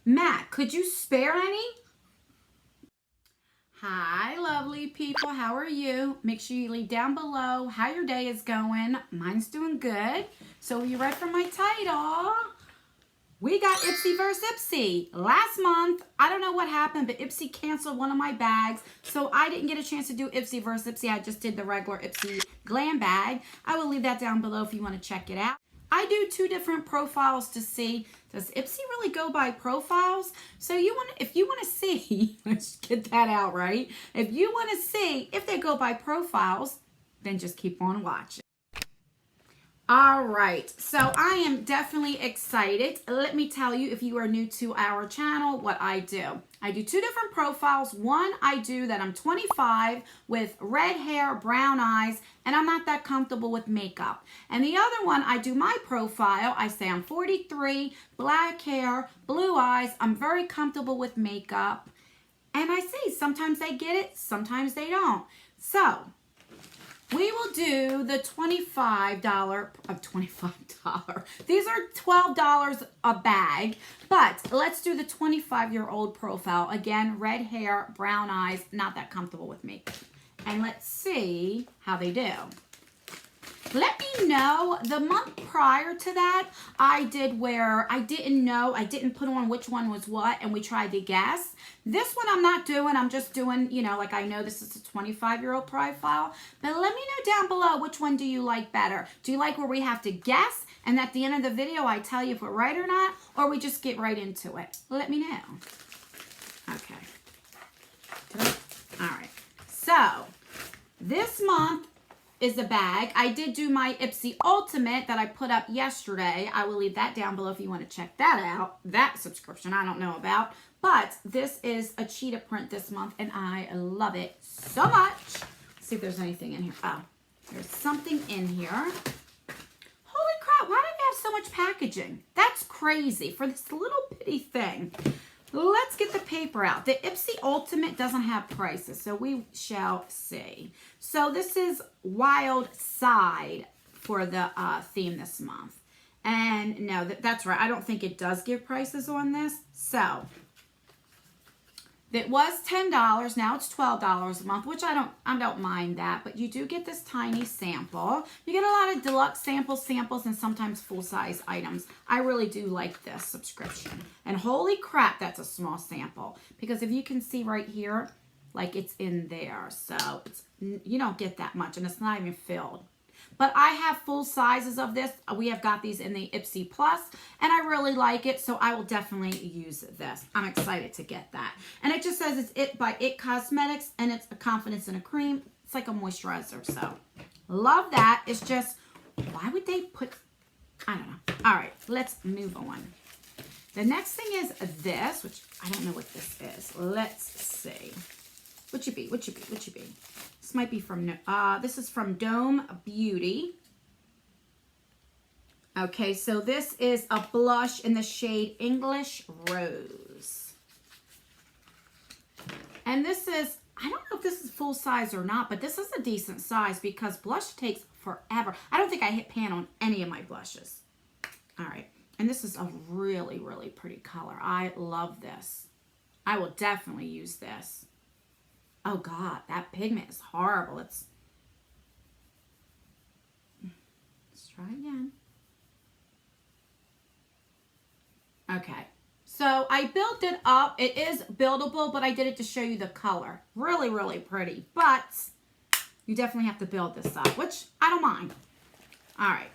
Matt, could you spare any? Hi, lovely people. How are you? Make sure you leave down below how your day is going. Mine's doing good. So you read from my title. We got Ipsy versus Ipsy. Last month, I don't know what happened, but Ipsy canceled one of my bags. So I didn't get a chance to do Ipsy versus Ipsy. I just did the regular Ipsy glam bag. I will leave that down below if you want to check it out. I do 2 different profiles to see, does Ipsy really go by profiles? So if you want to see, let's get that out right. If you want to see if they go by profiles, then just keep on watching. All right, so I am definitely excited. Let me tell you, if you are new to our channel, what I do. I do 2 different profiles. One, I do that I'm 25 with red hair, brown eyes, and I'm not that comfortable with makeup. And the other one, I do my profile. I say I'm 43, black hair, blue eyes. I'm very comfortable with makeup. And I see sometimes they get it, sometimes they don't. So we will do the $25 of $25. These are $12 a bag, but let's do the 25-year-old profile. Again, red hair, brown eyes, not that comfortable with makeup. And let's see how they do. Let me know, the month prior to that, I did where I didn't put on which one was what, and we tried to guess. This one I'm not doing, I'm just doing, like I know this is a 25-year-old profile, but let me know down below, which one do you like better? Do you like where we have to guess, and at the end of the video I tell you if we're right or not, or we just get right into it? Let me know. Okay. All right. So, this month is a bag. I did do my Ipsy Ultimate that I put up yesterday. I will leave that down below if you want to check that out. That subscription I don't know about. But this is a cheetah print this month, and I love it so much. Let's see if there's anything in here. Oh, there's something in here. Holy crap, why do they have so much packaging? That's crazy for this little bitty thing. Let's get the paper out. The Ipsy Ultimate doesn't have prices, so we shall see. So this is Wild Side for the theme this month. And no, that's right. I don't think it does give prices on this. So it was $10. Now it's $12 a month, which I don't mind that. But you do get this tiny sample. You get a lot of deluxe samples, and sometimes full-size items. I really do like this subscription. And holy crap, that's a small sample. Because if you can see right here, like it's in there. So you don't get that much, and it's not even filled. But I have full sizes of this. We have got these in the Ipsy Plus, and I really like it, so I will definitely use this. I'm excited to get that. And it just says it's It by It Cosmetics, and it's a Confidence in a Cream. It's like a moisturizer, so love that. It's just, why would they put, I don't know. All right, let's move on. The next thing is this, which I don't know what this is. Let's see. What you be? This might be from, this is from Dome Beauty. Okay, so this is a blush in the shade English Rose. And this is, I don't know if this is full size or not, but this is a decent size because blush takes forever. I don't think I hit pan on any of my blushes. All right, and this is a really, really pretty color. I love this. I will definitely use this. Oh God, that pigment is horrible. Let's try again. Okay, so I built it up. It is buildable, but I did it to show you the color. Really, really pretty, but you definitely have to build this up, which I don't mind. All right.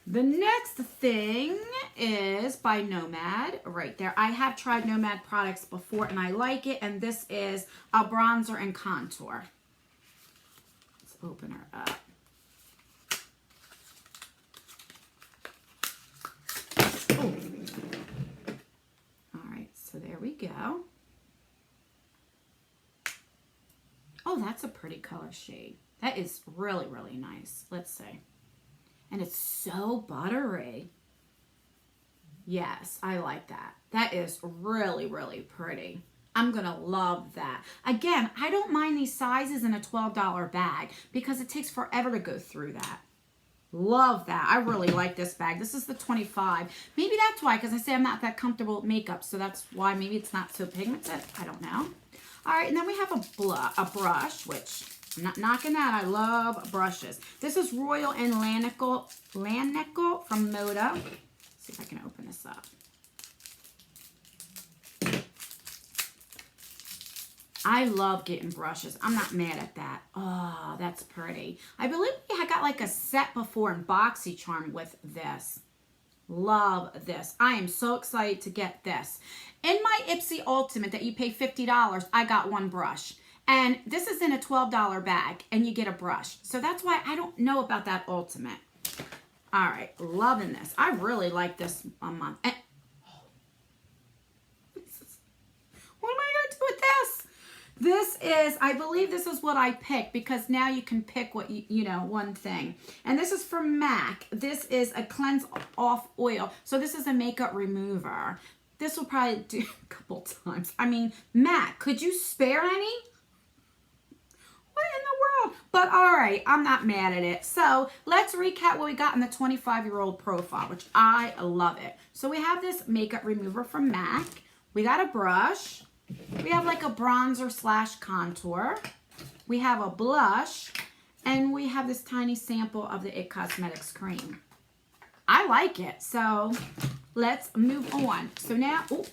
The next thing is by Nomad, right there. I have tried Nomad products before, and I like it, and this is a bronzer and contour. Let's open her up. Oh. All right, so there we go. Oh, that's a pretty color shade. That is really, really nice. Let's see. And it's so buttery. Yes, I like that. That is really, really pretty. I'm going to love that. Again, I don't mind these sizes in a $12 bag because it takes forever to go through that. Love that. I really like this bag. This is the 25. Maybe that's why, because I say I'm not that comfortable with makeup, so that's why maybe it's not so pigmented. I don't know. All right, and then we have a brush, which I'm not knocking that. I love brushes. This is Royal and Lanicle from Moda. Let's see if I can open this up. I love getting brushes. I'm not mad at that. Oh, that's pretty. I believe I got like a set before in BoxyCharm with this. Love this. I am so excited to get this. In my Ipsy Ultimate that you pay $50, I got one brush. And this is in a $12 bag and you get a brush. So that's why I don't know about that Ultimate. All right, loving this. I really like this a month. And, what am I going to do with this? This is, I believe this is what I picked because now you can pick what you know, one thing. And this is from MAC. This is a cleanse off oil. So this is a makeup remover. This will probably do a couple times. I mean, MAC, could you spare any? What in the world? But all right, I'm not mad at it. So let's recap what we got in the 25-year-old profile, which I love it. So we have this makeup remover from MAC. We got a brush. We have like a bronzer / contour. We have a blush. And we have this tiny sample of the IT Cosmetics cream. I like it. So let's move on. So now, oh,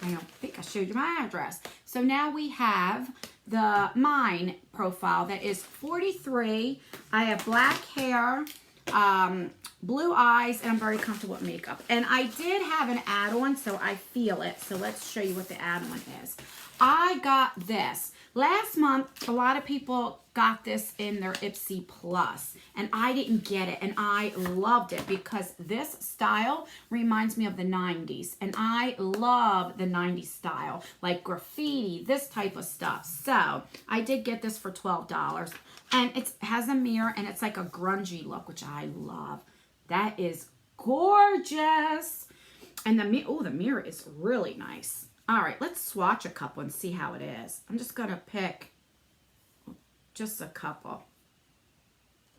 I don't think I showed you my address. So now we have the mine profile that is 43. I have black hair, blue eyes, and I'm very comfortable with makeup. And I did have an add-on, so I feel it. So let's show you what the add-on is. I got this. Last month, a lot of people got this in their Ipsy Plus, and I didn't get it, and I loved it because this style reminds me of the 90s, and I love the 90s style, like graffiti, this type of stuff. So I did get this for $12, and it has a mirror, and it's like a grungy look, which I love. That is gorgeous. And the mirror is really nice. All right, let's swatch a couple and see how it is. I'm just going to pick just a couple.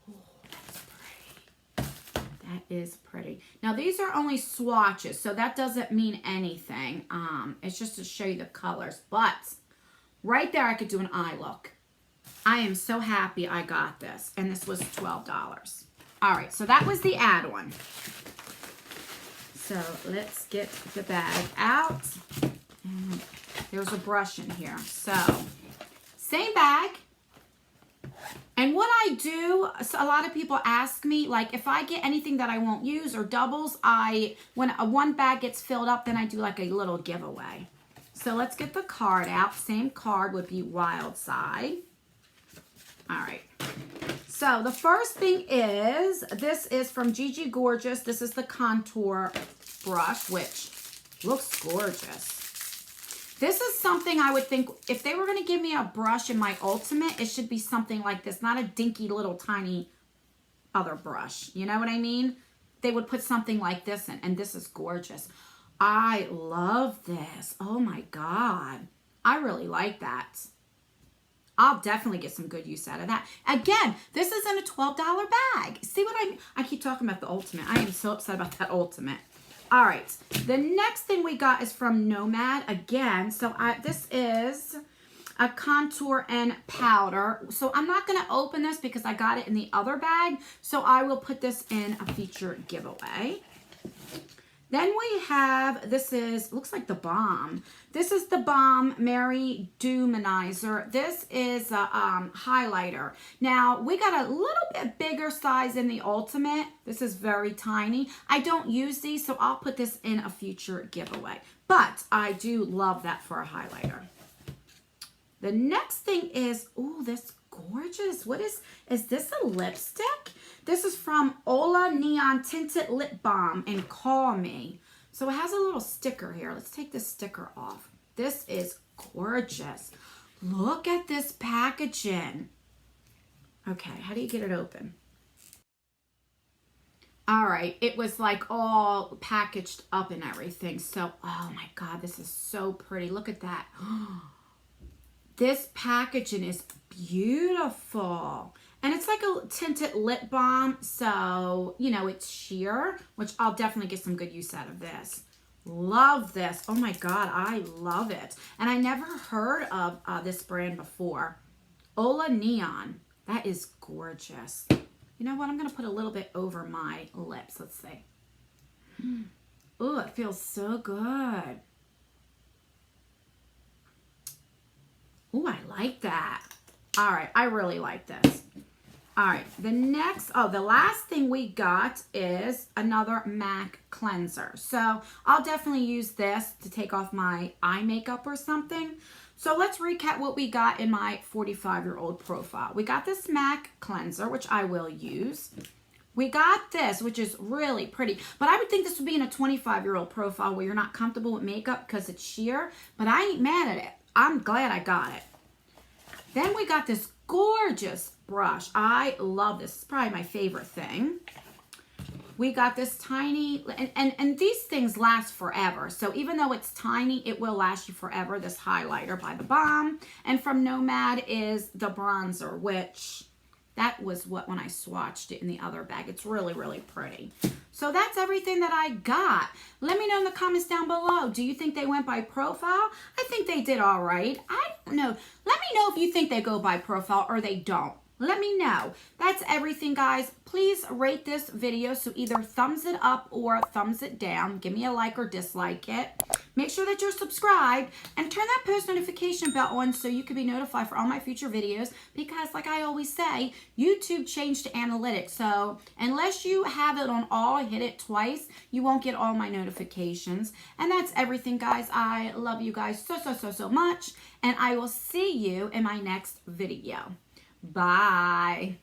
Oh, that's pretty. That is pretty. Now, these are only swatches, so that doesn't mean anything. It's just to show you the colors. But right there, I could do an eye look. I am so happy I got this, and this was $12. All right, so that was the add-on. So let's get the bag out. And there's a brush in here. So same bag. And what I do, so a lot of people ask me, like if I get anything that I won't use or doubles, when one bag gets filled up, then I do like a little giveaway. So let's get the card out. Same card would be Wild Side. All right. So the first thing is, this is from Gigi Gorgeous. This is the contour brush, which looks gorgeous. This is something I would think, if they were going to give me a brush in my Ultimate, it should be something like this, not a dinky little tiny other brush. You know what I mean? They would put something like this in, and this is gorgeous. I love this. Oh my God. I really like that. I'll definitely get some good use out of that. Again, this is in a $12 bag. See what I keep talking about the Ultimate. I am so upset about that Ultimate. All right, the next thing we got is from Nomad again. So this is a contour and powder. So I'm not going to open this because I got it in the other bag. So I will put this in a featured giveaway. Then we have, looks like the Balm. This is the Balm Mary Dumanizer. This is a highlighter. Now, we got a little bit bigger size in the Ultimate. This is very tiny. I don't use these, so I'll put this in a future giveaway. But I do love that for a highlighter. The next thing is, ooh, this gorgeous. What is this a lipstick? This is from Ola Neon Tinted Lip Balm in Call Me. So it has a little sticker here. Let's take this sticker off. This is gorgeous. Look at this packaging. Okay, how do you get it open? All right, it was like all packaged up and everything. So, oh my God, this is so pretty. Look at that. This packaging is beautiful. And it's like a tinted lip balm. So, you know, it's sheer, which I'll definitely get some good use out of this. Love this. Oh my God, I love it. And I never heard of this brand before. Ola Neon. That is gorgeous. You know what? I'm going to put a little bit over my lips. Let's see. Oh, it feels so good. Oh, I like that. All right, I really like this. All right, the last thing we got is another MAC cleanser. So I'll definitely use this to take off my eye makeup or something. So let's recap what we got in my 45-year-old profile. We got this MAC cleanser, which I will use. We got this, which is really pretty. But I would think this would be in a 25-year-old profile where you're not comfortable with makeup because it's sheer. But I ain't mad at it. I'm glad I got it. Then we got this gorgeous brush. I love this. It's probably my favorite thing. We got this tiny, and these things last forever. So even though it's tiny, it will last you forever. This highlighter by The Balm. And from Nomad is the bronzer, which that was what when I swatched it in the other bag. It's really, really pretty. So that's everything that I got. Let me know in the comments down below. Do you think they went by profile? I think they did all right. I don't know. Let me know if you think they go by profile or they don't. Let me know. That's everything, guys. Please rate this video. So either thumbs it up or thumbs it down. Give me a like or dislike it. Make sure that you're subscribed and turn that post notification bell on so you can be notified for all my future videos. Because like I always say, YouTube changed analytics. So unless you have it on all, hit it twice, you won't get all my notifications. And that's everything, guys. I love you guys so much. And I will see you in my next video. Bye.